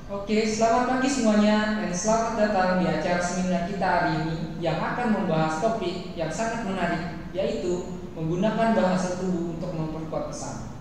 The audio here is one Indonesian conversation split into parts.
Oke, selamat pagi semuanya dan selamat datang di acara seminar kita hari ini yang akan membahas topik yang sangat menarik, yaitu menggunakan bahasa tubuh untuk memperkuat pesan.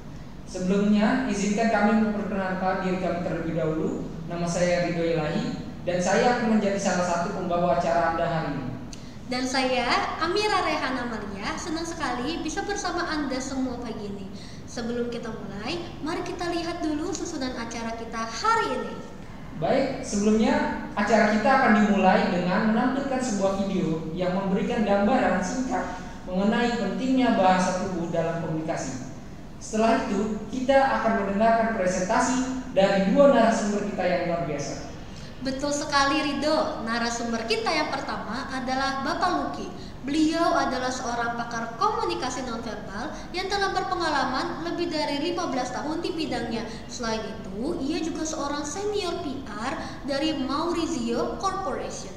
Sebelumnya, izinkan kami memperkenalkan diri kami terlebih dahulu. Nama saya Ridho Ilahi dan saya akan menjadi salah satu pembawa acara Anda hari ini. Dan saya, Amira Rehana Maria, senang sekali bisa bersama Anda semua pagi ini. Sebelum kita mulai, mari kita lihat dulu susunan acara kita hari ini. Baik, sebelumnya acara kita akan dimulai dengan menampilkan sebuah video yang memberikan gambaran singkat mengenai pentingnya bahasa tubuh dalam komunikasi. Setelah itu, kita akan mendengarkan presentasi dari dua narasumber kita yang luar biasa. Betul sekali Ridho, narasumber kita yang pertama adalah Bapak Luki. Beliau adalah seorang pakar komunikasi nonverbal yang telah berpengalaman lebih dari 15 tahun di bidangnya. Selain itu, ia juga seorang senior PR dari Maurizio Corporation.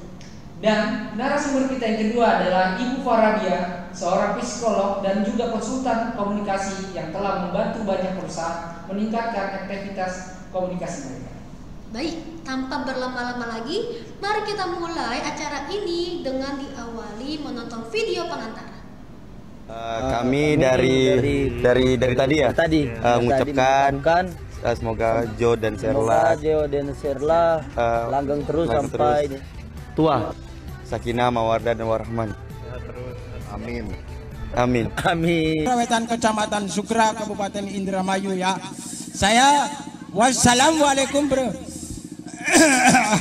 Dan narasumber kita yang kedua adalah Ibu Faradia, seorang psikolog dan juga konsultan komunikasi yang telah membantu banyak perusahaan meningkatkan aktivitas komunikasi mereka. Baik, tanpa berlama-lama lagi, mari kita mulai acara ini dengan diawali menonton video pengantar. Kami dari tadi ya. Mengucapkan semoga Jo dan Serla langgeng terus sampai tua. Sakinah, mawaddah dan warahmah. amin. Amin. Amin. Wetan Kecamatan Sukra, Kabupaten Indramayu ya. Saya wassalamualaikum bro.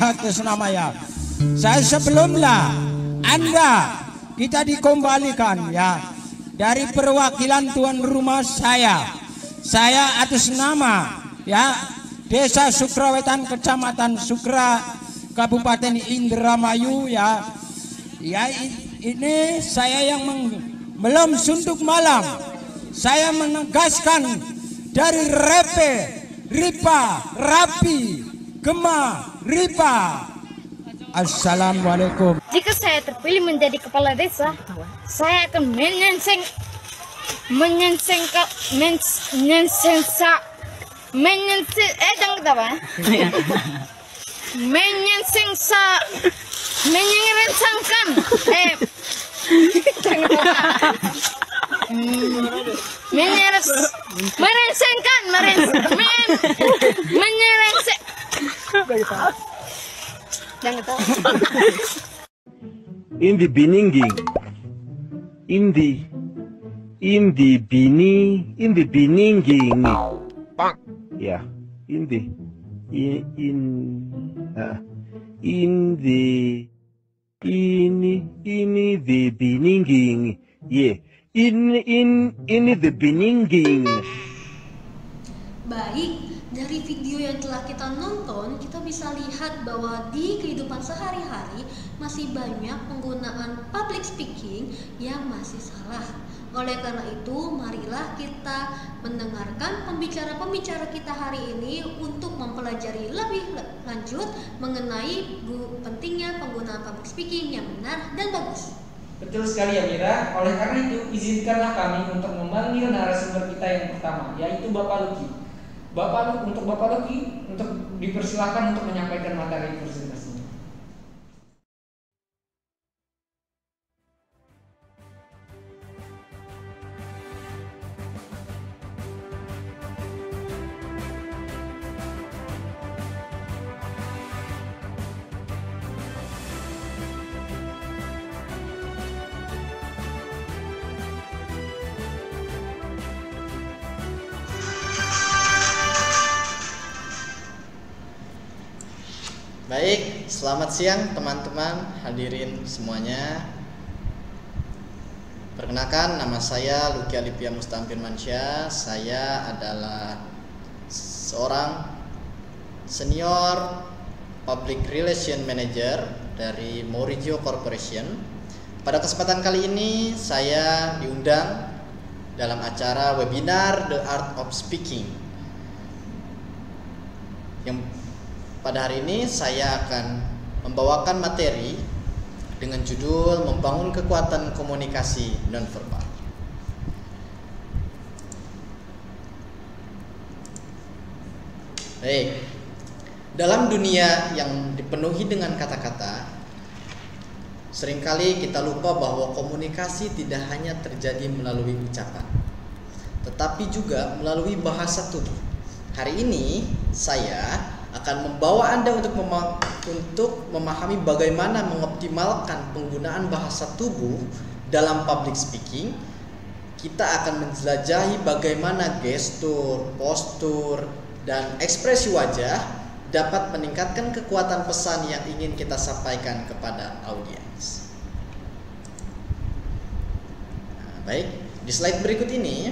Atas nama ya. Saya sebelumnya Anda kita dikembalikan ya dari perwakilan tuan rumah saya. Saya atas nama ya Desa Sukrawetan Kecamatan Sukra Kabupaten Indramayu ya. Ya ini saya yang belum suntuk malam. Saya menegaskan dari Repe, Ripa, Rapi, Gema, Ripa. Assalamualaikum. Jika saya terpilih menjadi kepala desa, saya akan in the beginning, yeah, in the beginning, yeah, in the beginning. Baik, dari video yang telah kita nonton, kita bisa lihat bahwa di kehidupan sehari-hari masih banyak penggunaan public speaking yang masih salah. Oleh karena itu, marilah kita mendengarkan pembicara-pembicara kita hari ini untuk mempelajari lebih lanjut mengenai pentingnya penggunaan public speaking yang benar dan bagus. Betul sekali Amira, oleh karena itu izinkanlah kami untuk memanggil narasumber kita yang pertama, yaitu Bapak Luki. Untuk Bapak Luki, untuk dipersilakan untuk menyampaikan materi presentasinya. Baik, selamat siang teman-teman hadirin semuanya. Perkenalkan, nama saya Luki Alipia Mustampirmansyah. Saya adalah seorang senior public relation manager dari Maurizio Corporation. Pada kesempatan kali ini saya diundang dalam acara webinar The Art of Speaking. Yang pada hari ini saya akan membawakan materi dengan judul Membangun Kekuatan Komunikasi Nonverbal. Baik, Dalam dunia yang dipenuhi dengan kata-kata, seringkali kita lupa bahwa komunikasi tidak hanya terjadi melalui ucapan, tetapi juga melalui bahasa tubuh. Hari ini saya akan membawa Anda untuk memahami bagaimana mengoptimalkan penggunaan bahasa tubuh dalam public speaking. Kita akan menjelajahi bagaimana gestur, postur, dan ekspresi wajah dapat meningkatkan kekuatan pesan yang ingin kita sampaikan kepada audiens. Nah, baik, di slide berikut ini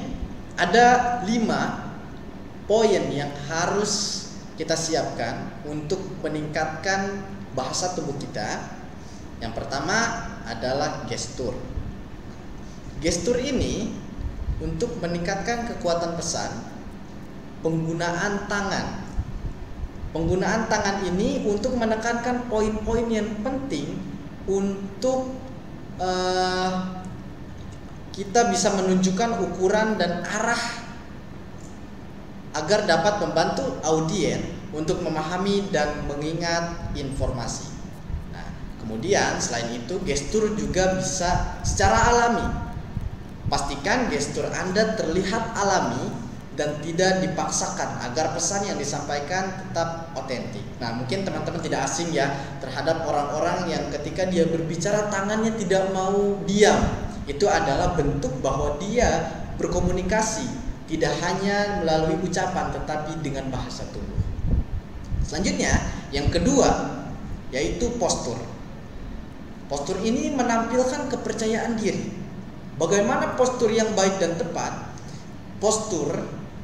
ada 5 poin yang harus kita siapkan untuk meningkatkan bahasa tubuh kita. Yang pertama adalah gestur. Gestur ini untuk meningkatkan kekuatan pesan, penggunaan tangan. Penggunaan tangan ini untuk menekankan poin-poin yang penting untuk kita bisa menunjukkan ukuran dan arah agar dapat membantu audien untuk memahami dan mengingat informasi. Nah, kemudian selain itu gestur juga bisa secara alami. Pastikan gestur Anda terlihat alami dan tidak dipaksakan agar pesan yang disampaikan tetap otentik. Nah, mungkin teman-teman tidak asing ya terhadap orang-orang yang ketika dia berbicara tangannya tidak mau diam. Itu adalah bentuk bahwa dia berkomunikasi tidak hanya melalui ucapan tetapi dengan bahasa tubuh. Selanjutnya, yang kedua yaitu postur. Postur ini menampilkan kepercayaan diri. Bagaimana postur yang baik dan tepat? Postur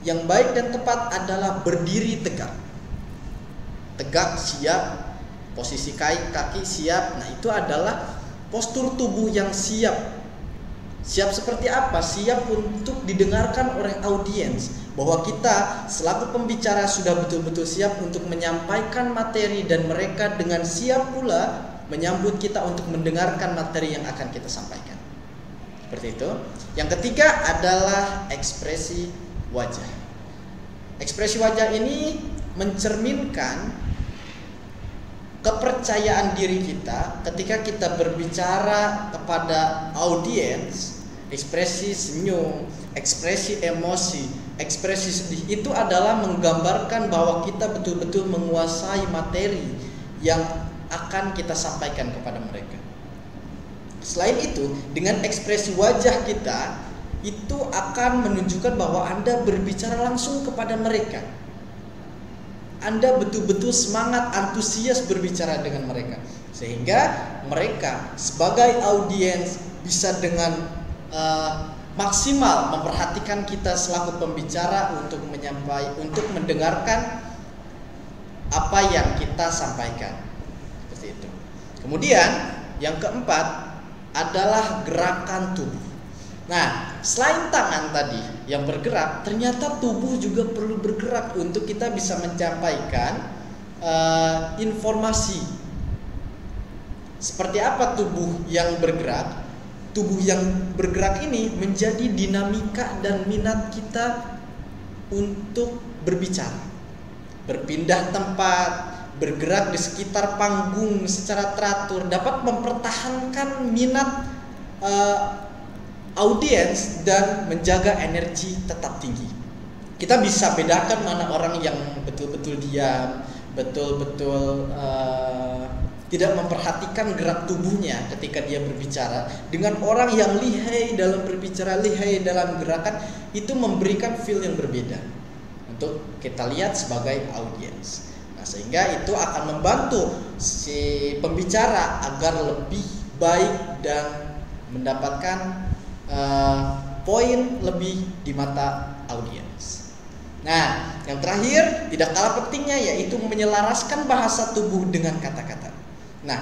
yang baik dan tepat adalah berdiri tegak. Tegak, siap, posisi kaki siap. Nah, itu adalah postur tubuh yang siap. Siap seperti apa? Siap untuk didengarkan oleh audiens. Bahwa kita selaku pembicara sudah betul-betul siap untuk menyampaikan materi dan mereka dengan siap pula menyambut kita untuk mendengarkan materi yang akan kita sampaikan. Seperti itu. Yang ketiga adalah ekspresi wajah. Ekspresi wajah ini mencerminkan kepercayaan diri kita ketika kita berbicara kepada audiens. Ekspresi senyum, ekspresi emosi, ekspresi sedih itu adalah menggambarkan bahwa kita betul-betul menguasai materi yang akan kita sampaikan kepada mereka. Selain itu, dengan ekspresi wajah kita itu akan menunjukkan bahwa Anda berbicara langsung kepada mereka. Anda betul-betul semangat, antusias berbicara dengan mereka, sehingga mereka sebagai audiens bisa dengan maksimal memperhatikan kita selaku pembicara untuk mendengarkan apa yang kita sampaikan. Seperti itu. Kemudian yang keempat adalah gerakan tubuh. Nah, selain tangan tadi yang bergerak, ternyata tubuh juga perlu bergerak untuk kita bisa menyampaikan informasi. Seperti apa tubuh yang bergerak? Tubuh yang bergerak ini menjadi dinamika dan minat kita untuk berbicara. Berpindah tempat, bergerak di sekitar panggung secara teratur, dapat mempertahankan minat audiens dan menjaga energi tetap tinggi. Kita bisa bedakan mana orang yang betul-betul diam, betul-betul tidak memperhatikan gerak tubuhnya ketika dia berbicara, dengan orang yang lihai dalam berbicara, lihai dalam gerakan. Itu memberikan feel yang berbeda untuk kita lihat sebagai audiens. Nah, sehingga itu akan membantu si pembicara agar lebih baik dan mendapatkan poin lebih di mata audiens. Nah, yang terakhir tidak kalah pentingnya yaitu menyelaraskan bahasa tubuh dengan kata-kata. Nah,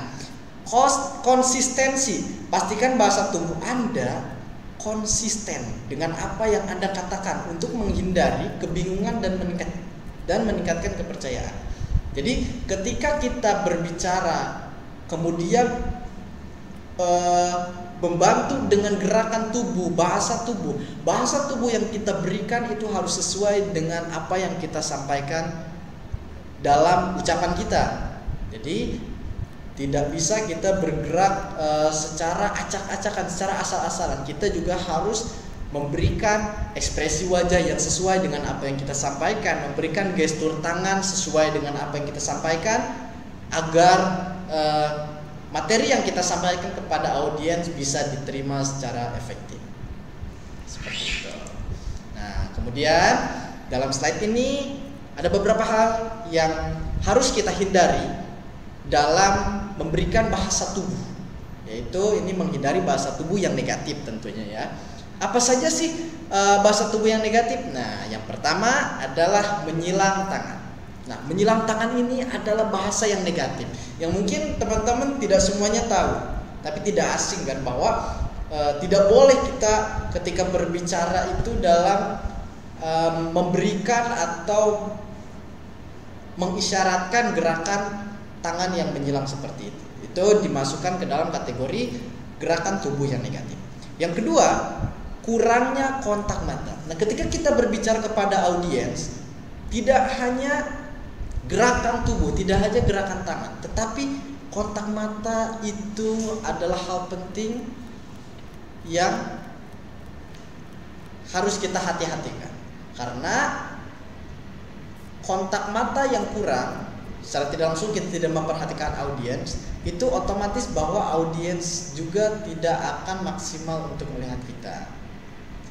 konsistensi, pastikan bahasa tubuh Anda konsisten dengan apa yang Anda katakan untuk menghindari kebingungan dan meningkatkan kepercayaan. Jadi, ketika kita berbicara kemudian membantu dengan gerakan tubuh, bahasa tubuh yang kita berikan itu harus sesuai dengan apa yang kita sampaikan dalam ucapan kita. Jadi tidak bisa kita bergerak secara acak-acakan, secara asal-asalan. Kita juga harus memberikan ekspresi wajah yang sesuai dengan apa yang kita sampaikan, memberikan gestur tangan sesuai dengan apa yang kita sampaikan, agar materi yang kita sampaikan kepada audiens bisa diterima secara efektif. Seperti itu. Nah, kemudian dalam slide ini ada beberapa hal yang harus kita hindari dalam memberikan bahasa tubuh, yaitu ini menghindari bahasa tubuh yang negatif tentunya ya. Apa saja sih bahasa tubuh yang negatif? Nah, yang pertama adalah menyilang tangan. Nah, menyilang tangan ini adalah bahasa yang negatif, yang mungkin teman-teman tidak semuanya tahu, tapi tidak asing kan bahwa tidak boleh kita ketika berbicara itu dalam memberikan atau mengisyaratkan gerakan tangan yang menyilang seperti itu. Itu dimasukkan ke dalam kategori gerakan tubuh yang negatif. Yang kedua, kurangnya kontak mata. Nah, ketika kita berbicara kepada audiens, tidak hanya gerakan tubuh, tidak hanya gerakan tangan, tetapi kontak mata itu adalah hal penting yang harus kita hati-hatikan. Karena kontak mata yang kurang, secara tidak langsung kita tidak memperhatikan audiens, itu otomatis bahwa audiens juga tidak akan maksimal untuk melihat kita.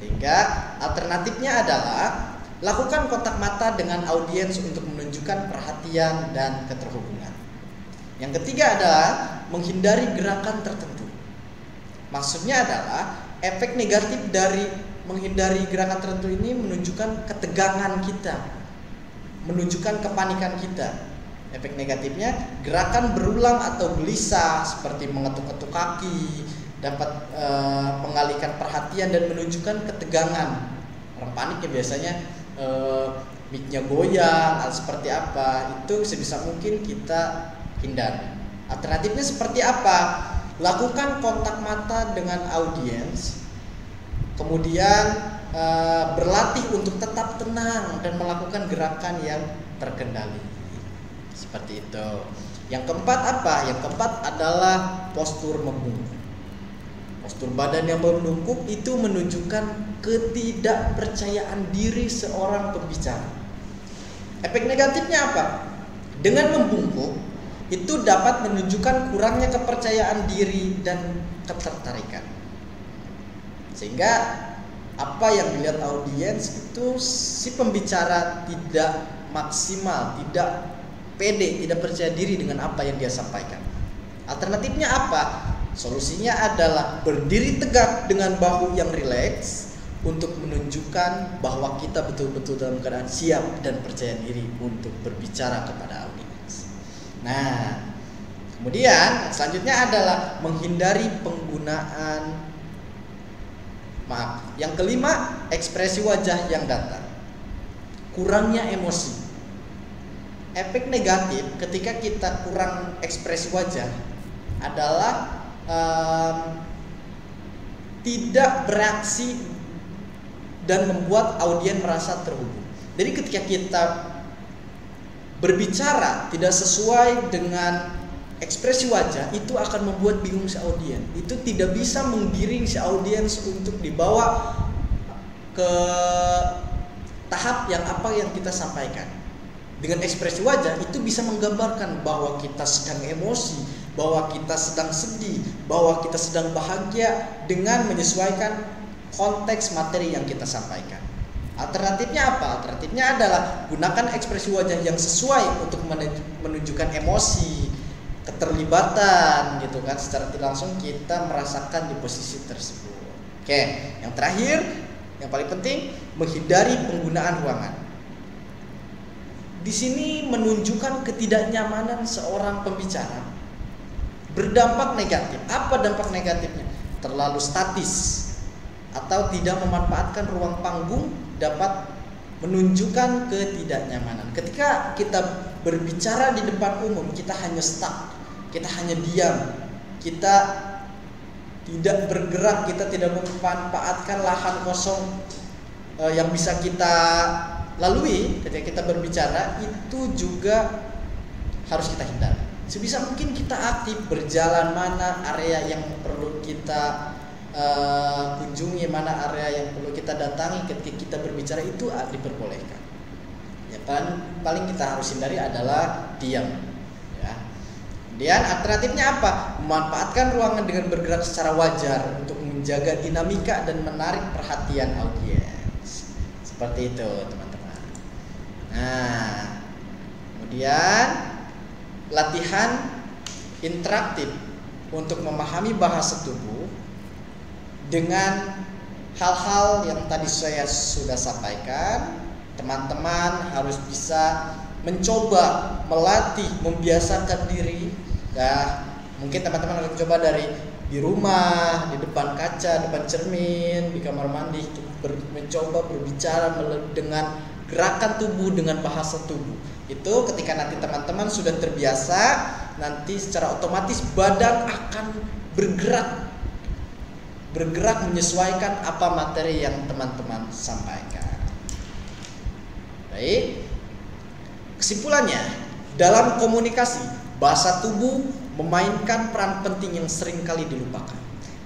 Sehingga alternatifnya adalah lakukan kontak mata dengan audiens untuk menunjukkan perhatian dan keterhubungan. Yang ketiga adalah menghindari gerakan tertentu. Maksudnya adalah efek negatif dari menghindari gerakan tertentu ini menunjukkan ketegangan kita, menunjukkan kepanikan kita. Efek negatifnya gerakan berulang atau gelisah seperti mengetuk-ketuk kaki dapat mengalihkan perhatian dan menunjukkan ketegangan. Orang panik ya biasanya mic-nya goyang atau seperti apa, itu sebisa mungkin kita hindari. Alternatifnya seperti apa? Lakukan kontak mata dengan audiens, kemudian berlatih untuk tetap tenang dan melakukan gerakan yang terkendali. Seperti itu. Yang keempat apa? Yang keempat adalah postur membungkuk. Postur badan yang membungkuk itu menunjukkan ketidakpercayaan diri seorang pembicara. Efek negatifnya apa? Dengan membungkuk itu dapat menunjukkan kurangnya kepercayaan diri dan ketertarikan. Sehingga apa yang dilihat audiens itu si pembicara tidak maksimal, tidak pede, tidak percaya diri dengan apa yang dia sampaikan. Alternatifnya apa? Solusinya adalah berdiri tegak dengan bahu yang rileks untuk menunjukkan bahwa kita betul-betul dalam keadaan siap dan percaya diri untuk berbicara kepada audiens. Nah, kemudian selanjutnya adalah menghindari penggunaan yang kelima, ekspresi wajah yang datar. Kurangnya emosi. Efek negatif ketika kita kurang ekspresi wajah adalah tidak bereaksi dan membuat audiens merasa terhubung. Jadi ketika kita berbicara tidak sesuai dengan ekspresi wajah, itu akan membuat bingung si audiens. Itu tidak bisa menggiring si audiens untuk dibawa ke tahap yang apa yang kita sampaikan. Dengan ekspresi wajah itu bisa menggambarkan bahwa kita sedang emosi, bahwa kita sedang sedih, bahwa kita sedang bahagia dengan menyesuaikan konteks materi yang kita sampaikan. Alternatifnya apa? Alternatifnya adalah gunakan ekspresi wajah yang sesuai untuk menunjukkan emosi, keterlibatan gitu kan, secara tidak langsung kita merasakan di posisi tersebut. Oke, yang terakhir, yang paling penting, menghindari penggunaan ruangan. Di sini menunjukkan ketidaknyamanan seorang pembicara berdampak negatif. Apa dampak negatifnya? Terlalu statis atau tidak memanfaatkan ruang panggung dapat menunjukkan ketidaknyamanan. Ketika kita berbicara di depan umum, kita hanya stuck, kita hanya diam, kita tidak bergerak, kita tidak memanfaatkan lahan kosong yang bisa kita lalui ketika kita berbicara itu juga harus kita hindari. Sebisa mungkin kita aktif berjalan, mana area yang perlu kita kunjungi, mana area yang perlu kita datangi ketika kita berbicara itu diperbolehkan. Ya, paling kita harus hindari adalah diam. Ya. Kemudian alternatifnya apa? Memanfaatkan ruangan dengan bergerak secara wajar untuk menjaga dinamika dan menarik perhatian audiens. Seperti itu, teman-teman. Nah, kemudian latihan interaktif untuk memahami bahasa tubuh dengan hal-hal yang tadi saya sudah sampaikan. Teman-teman harus bisa mencoba, melatih, membiasakan diri. Ya, mungkin teman-teman harus coba dari di rumah, di depan kaca, depan cermin, di kamar mandi, mencoba berbicara dengan gerakan tubuh, dengan bahasa tubuh. Itu ketika nanti teman-teman sudah terbiasa, nanti secara otomatis badan akan bergerak menyesuaikan apa materi yang teman-teman sampaikan. Baik. Kesimpulannya, dalam komunikasi, bahasa tubuh memainkan peran penting yang seringkali dilupakan.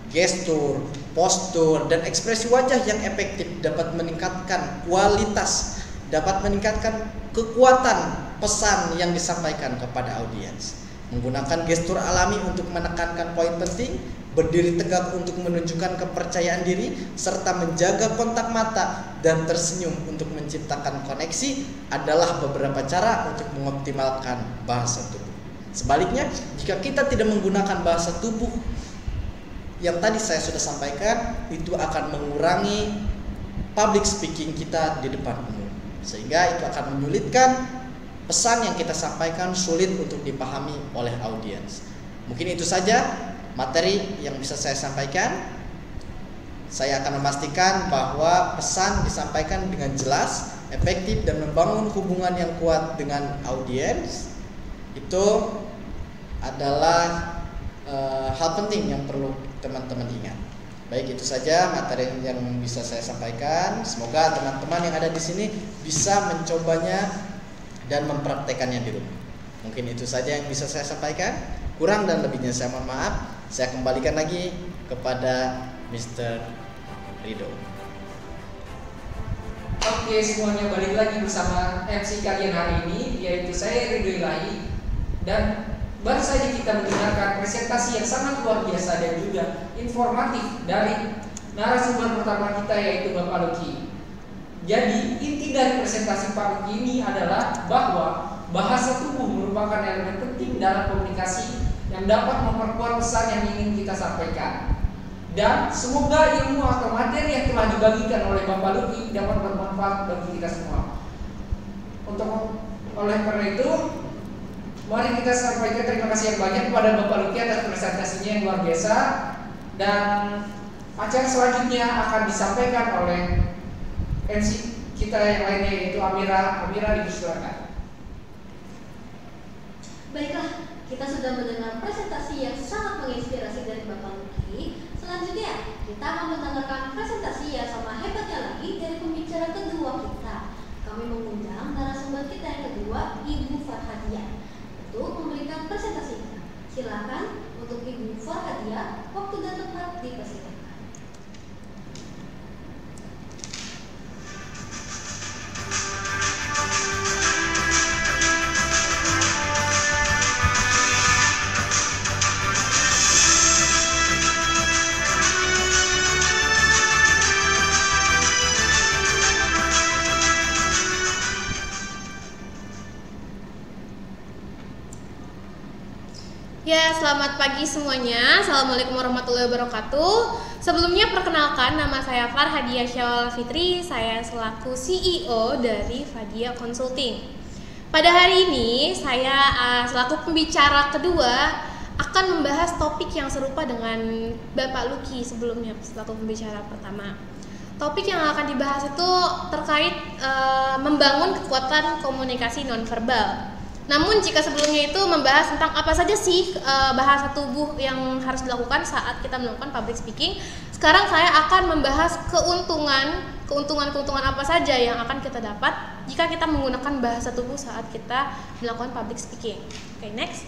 Gestur, postur, dan ekspresi wajah yang efektif dapat meningkatkan kualitas, dapat meningkatkan kekuatan pesan yang disampaikan kepada audiens. Menggunakan gestur alami untuk menekankan poin penting, berdiri tegak untuk menunjukkan kepercayaan diri, serta menjaga kontak mata dan tersenyum untuk menciptakan koneksi adalah beberapa cara untuk mengoptimalkan bahasa tubuh. Sebaliknya, jika kita tidak menggunakan bahasa tubuh yang tadi saya sudah sampaikan, itu akan mengurangi public speaking kita di depan umum, sehingga itu akan menyulitkan pesan yang kita sampaikan, sulit untuk dipahami oleh audiens. Mungkin itu saja materi yang bisa saya sampaikan. Saya akan memastikan bahwa pesan disampaikan dengan jelas, efektif, dan membangun hubungan yang kuat dengan audiens. Itu adalah hal penting yang perlu teman-teman ingat. Baik, itu saja materi yang bisa saya sampaikan. Semoga teman-teman yang ada di sini bisa mencobanya dan mempraktekannya di rumah. Mungkin itu saja yang bisa saya sampaikan. Kurang dan lebihnya saya mohon maaf. Saya kembalikan lagi kepada Mr. Rido. Oke, semuanya balik lagi bersama MC kalian hari ini, yaitu saya Rido Ilahi. Dan baru saja kita mendengarkan presentasi yang sangat luar biasa dan juga informatif dari narasumber pertama kita, yaitu Bapak Lucky. Jadi inti dari presentasi Pak Lucky ini adalah bahwa bahasa tubuh merupakan elemen penting dalam komunikasi yang dapat memperkuat pesan yang ingin kita sampaikan. Dan semoga ilmu atau materi yang telah dibagikan oleh Bapak Lucky dapat bermanfaat bagi kita semua. Oleh karena itu, mari kita sampaikan terima kasih yang banyak kepada Bapak Lucky atas presentasinya yang luar biasa. Dan acara selanjutnya akan disampaikan oleh MC kita yang lainnya, yaitu Amira. Amira, dipersilakan. Baiklah, kita sudah mendengar presentasi yang sangat menginspirasi dari Bapak Lucky. Selanjutnya, kita akan mendengarkan presentasi yang sama hebatnya lagi dari pembicara kedua kita. Kami mengundang narasumber kita yang kedua, Ibu Farhadiah, untuk memberikan presentasinya. Silakan untuk Ibu Farhadiah, waktu dan tempat dipersilakan. Ya, selamat pagi semuanya. Assalamualaikum warahmatullahi wabarakatuh. Sebelumnya perkenalkan, nama saya Farhadiah Syawal Fitri. Saya selaku CEO dari Fadia Consulting. Pada hari ini, saya selaku pembicara kedua akan membahas topik yang serupa dengan Bapak Lucky sebelumnya selaku pembicara pertama. Topik yang akan dibahas itu terkait membangun kekuatan komunikasi nonverbal. Namun jika sebelumnya itu membahas tentang apa saja sih bahasa tubuh yang harus dilakukan saat kita melakukan public speaking, sekarang saya akan membahas keuntungan apa saja yang akan kita dapat jika kita menggunakan bahasa tubuh saat kita melakukan public speaking. Oke, next.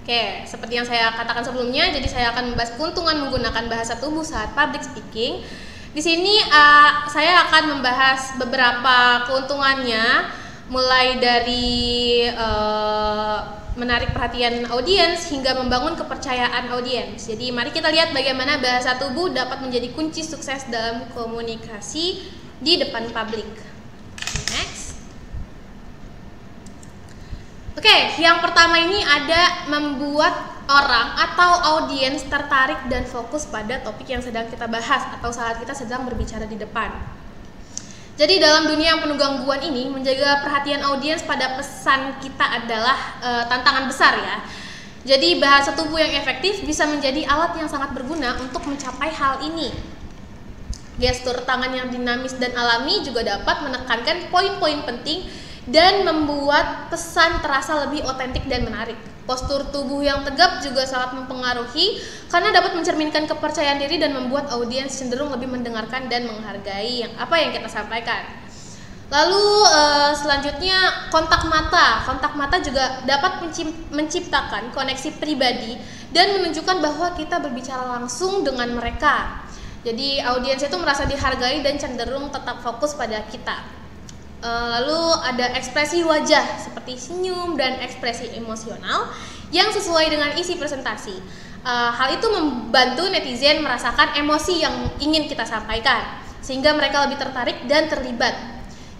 Oke, seperti yang saya katakan sebelumnya, jadi saya akan membahas keuntungan menggunakan bahasa tubuh saat public speaking. Di sini saya akan membahas beberapa keuntungannya, mulai dari menarik perhatian audiens hingga membangun kepercayaan audiens. Jadi mari kita lihat bagaimana bahasa tubuh dapat menjadi kunci sukses dalam komunikasi di depan publik. Next. Oke, yang pertama ini ada membuat orang atau audiens tertarik dan fokus pada topik yang sedang kita bahas atau saat kita sedang berbicara di depan. Jadi dalam dunia yang penuh gangguan ini, menjaga perhatian audiens pada pesan kita adalah tantangan besar ya. Jadi bahasa tubuh yang efektif bisa menjadi alat yang sangat berguna untuk mencapai hal ini. Gestur tangan yang dinamis dan alami juga dapat menekankan poin-poin penting dan membuat pesan terasa lebih otentik dan menarik. Postur tubuh yang tegap juga sangat mempengaruhi karena dapat mencerminkan kepercayaan diri dan membuat audiens cenderung lebih mendengarkan dan menghargai apa yang kita sampaikan. Lalu selanjutnya kontak mata. Kontak mata juga dapat menciptakan koneksi pribadi dan menunjukkan bahwa kita berbicara langsung dengan mereka. Jadi audiens itu merasa dihargai dan cenderung tetap fokus pada kita. Lalu ada ekspresi wajah seperti senyum dan ekspresi emosional yang sesuai dengan isi presentasi. Hal itu membantu netizen merasakan emosi yang ingin kita sampaikan, sehingga mereka lebih tertarik dan terlibat.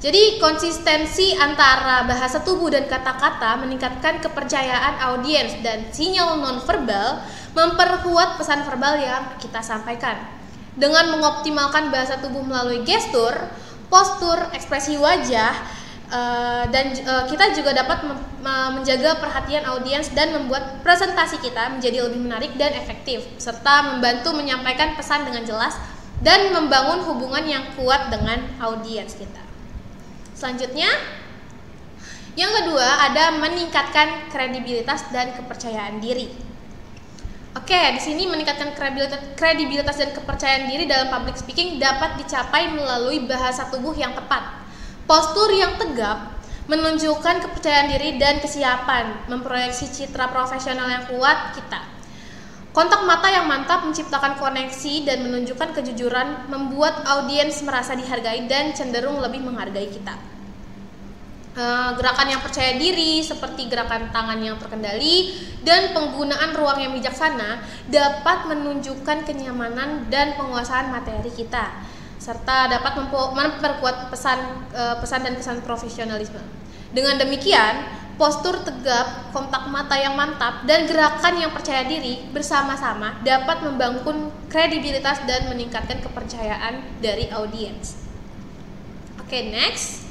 Jadi konsistensi antara bahasa tubuh dan kata-kata meningkatkan kepercayaan audiens, dan sinyal nonverbal memperkuat pesan verbal yang kita sampaikan. Dengan mengoptimalkan bahasa tubuh melalui gestur, postur, ekspresi wajah, dan kita juga dapat menjaga perhatian audiens dan membuat presentasi kita menjadi lebih menarik dan efektif, serta membantu menyampaikan pesan dengan jelas dan membangun hubungan yang kuat dengan audiens kita. Selanjutnya, yang kedua ada meningkatkan kredibilitas dan kepercayaan diri. Oke, di sini meningkatkan kredibilitas dan kepercayaan diri dalam public speaking dapat dicapai melalui bahasa tubuh yang tepat. Postur yang tegap menunjukkan kepercayaan diri dan kesiapan, memproyeksi citra profesional yang kuat kita. Kontak mata yang mantap menciptakan koneksi dan menunjukkan kejujuran, membuat audiens merasa dihargai dan cenderung lebih menghargai kita. Gerakan yang percaya diri seperti gerakan tangan yang terkendali dan penggunaan ruang yang bijaksana dapat menunjukkan kenyamanan dan penguasaan materi kita, serta dapat memperkuat pesan dan kesan profesionalisme. Dengan demikian, postur tegap, kontak mata yang mantap, dan gerakan yang percaya diri bersama-sama dapat membangun kredibilitas dan meningkatkan kepercayaan dari audiens. Oke, next.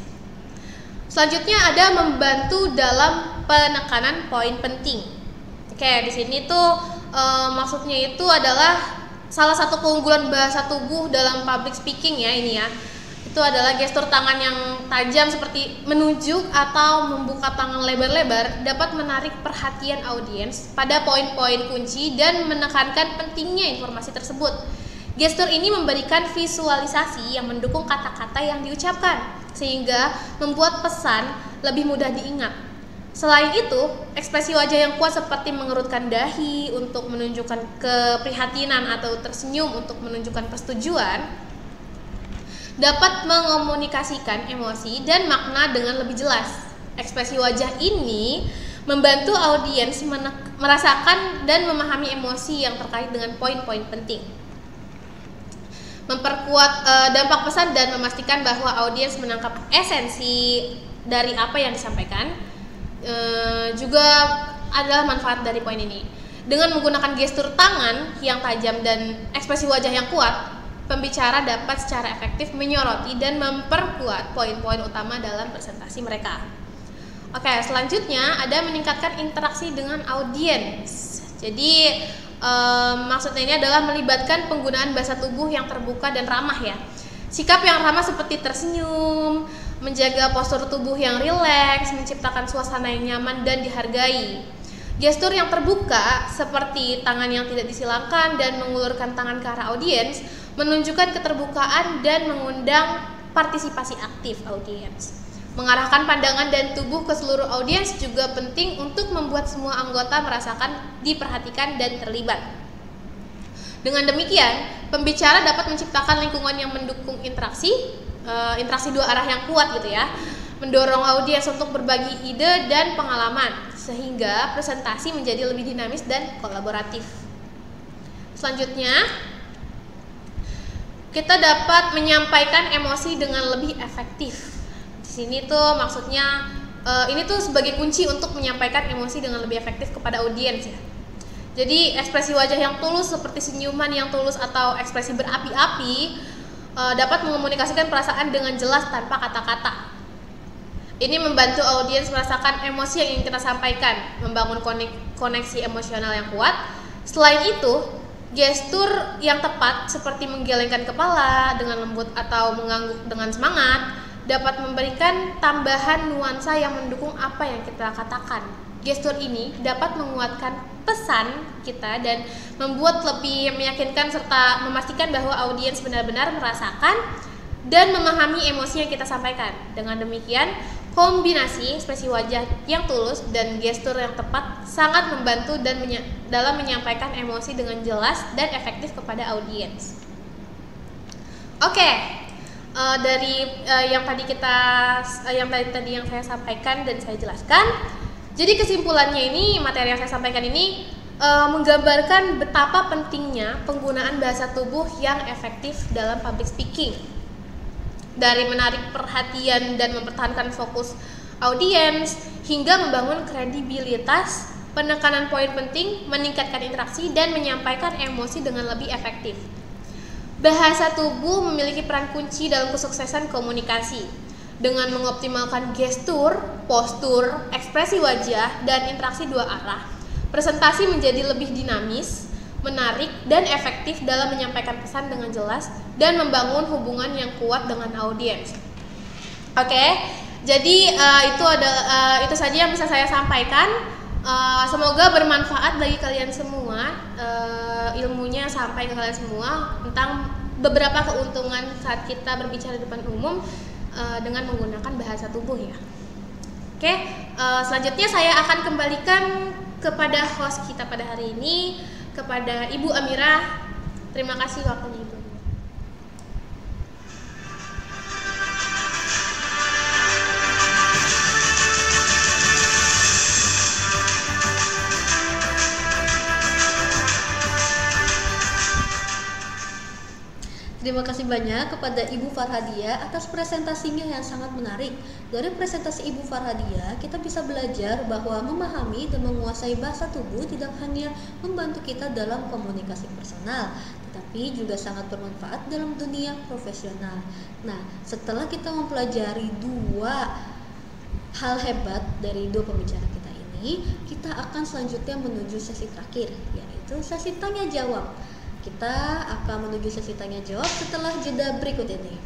Selanjutnya ada membantu dalam penekanan poin penting. Oke, di sini tuh maksudnya itu adalah salah satu keunggulan bahasa tubuh dalam public speaking ya ini ya. Itu adalah gestur tangan yang tajam seperti menunjuk atau membuka tangan lebar-lebar dapat menarik perhatian audiens pada poin-poin kunci dan menekankan pentingnya informasi tersebut. Gestur ini memberikan visualisasi yang mendukung kata-kata yang diucapkan, sehingga membuat pesan lebih mudah diingat. Selain itu, ekspresi wajah yang kuat seperti mengerutkan dahi untuk menunjukkan keprihatinan atau tersenyum untuk menunjukkan persetujuan dapat mengomunikasikan emosi dan makna dengan lebih jelas. Ekspresi wajah ini membantu audiens merasakan dan memahami emosi yang terkait dengan poin-poin penting. Memperkuat dampak pesan dan memastikan bahwa audiens menangkap esensi dari apa yang disampaikan juga adalah manfaat dari poin ini. Dengan menggunakan gestur tangan yang tajam dan ekspresi wajah yang kuat, pembicara dapat secara efektif menyoroti dan memperkuat poin-poin utama dalam presentasi mereka. Oke, selanjutnya ada meningkatkan interaksi dengan audiens. Jadi maksudnya ini adalah melibatkan penggunaan bahasa tubuh yang terbuka dan ramah ya. Sikap yang ramah seperti tersenyum, menjaga postur tubuh yang rileks, menciptakan suasana yang nyaman dan dihargai. Gestur yang terbuka seperti tangan yang tidak disilangkan dan mengulurkan tangan ke arah audiens menunjukkan keterbukaan dan mengundang partisipasi aktif audiens. Mengarahkan pandangan dan tubuh ke seluruh audiens juga penting untuk membuat semua anggota merasakan diperhatikan dan terlibat. Dengan demikian, pembicara dapat menciptakan lingkungan yang mendukung interaksi dua arah yang kuat gitu ya, mendorong audiens untuk berbagi ide dan pengalaman sehingga presentasi menjadi lebih dinamis dan kolaboratif. Selanjutnya, kita dapat menyampaikan emosi dengan lebih efektif. Di sini tuh maksudnya ini tuh sebagai kunci untuk menyampaikan emosi dengan lebih efektif kepada audiens ya. Jadi ekspresi wajah yang tulus seperti senyuman yang tulus atau ekspresi berapi-api dapat mengomunikasikan perasaan dengan jelas tanpa kata-kata. Ini membantu audiens merasakan emosi yang ingin kita sampaikan, membangun koneksi emosional yang kuat. Selain itu, gestur yang tepat seperti menggelengkan kepala dengan lembut atau mengangguk dengan semangat dapat memberikan tambahan nuansa yang mendukung apa yang kita katakan. Gestur ini dapat menguatkan pesan kita dan membuat lebih meyakinkan serta memastikan bahwa audiens benar-benar merasakan dan memahami emosi yang kita sampaikan. Dengan demikian, kombinasi ekspresi wajah yang tulus dan gestur yang tepat sangat membantu dalam menyampaikan emosi dengan jelas dan efektif kepada audiens. Oke, dari yang saya sampaikan dan saya jelaskan. Jadi kesimpulannya ini, materi yang saya sampaikan ini menggambarkan betapa pentingnya penggunaan bahasa tubuh yang efektif dalam public speaking. Dari menarik perhatian dan mempertahankan fokus audiens hingga membangun kredibilitas, penekanan poin penting, meningkatkan interaksi dan menyampaikan emosi dengan lebih efektif. Bahasa tubuh memiliki peran kunci dalam kesuksesan komunikasi. Dengan mengoptimalkan gestur, postur, ekspresi wajah dan interaksi dua arah, presentasi menjadi lebih dinamis, menarik dan efektif dalam menyampaikan pesan dengan jelas dan membangun hubungan yang kuat dengan audiens. Oke, jadi itu saja yang bisa saya sampaikan. Semoga bermanfaat bagi kalian semua, ilmunya sampai ke kalian semua tentang beberapa keuntungan saat kita berbicara di depan umum dengan menggunakan bahasa tubuh ya. Oke, selanjutnya saya akan kembalikan kepada host kita pada hari ini, kepada Ibu Amirah. Terima kasih waktunya Ibu. Terima kasih banyak kepada Ibu Farhadia atas presentasinya yang sangat menarik. Dari presentasi Ibu Farhadia, kita bisa belajar bahwa memahami dan menguasai bahasa tubuh tidak hanya membantu kita dalam komunikasi personal, tetapi juga sangat bermanfaat dalam dunia profesional. Nah, setelah kita mempelajari dua hal hebat dari dua pembicara kita ini, kita akan selanjutnya menuju sesi terakhir, yaitu sesi tanya jawab. Kita akan menuju sesi tanya jawab setelah jeda berikut ini.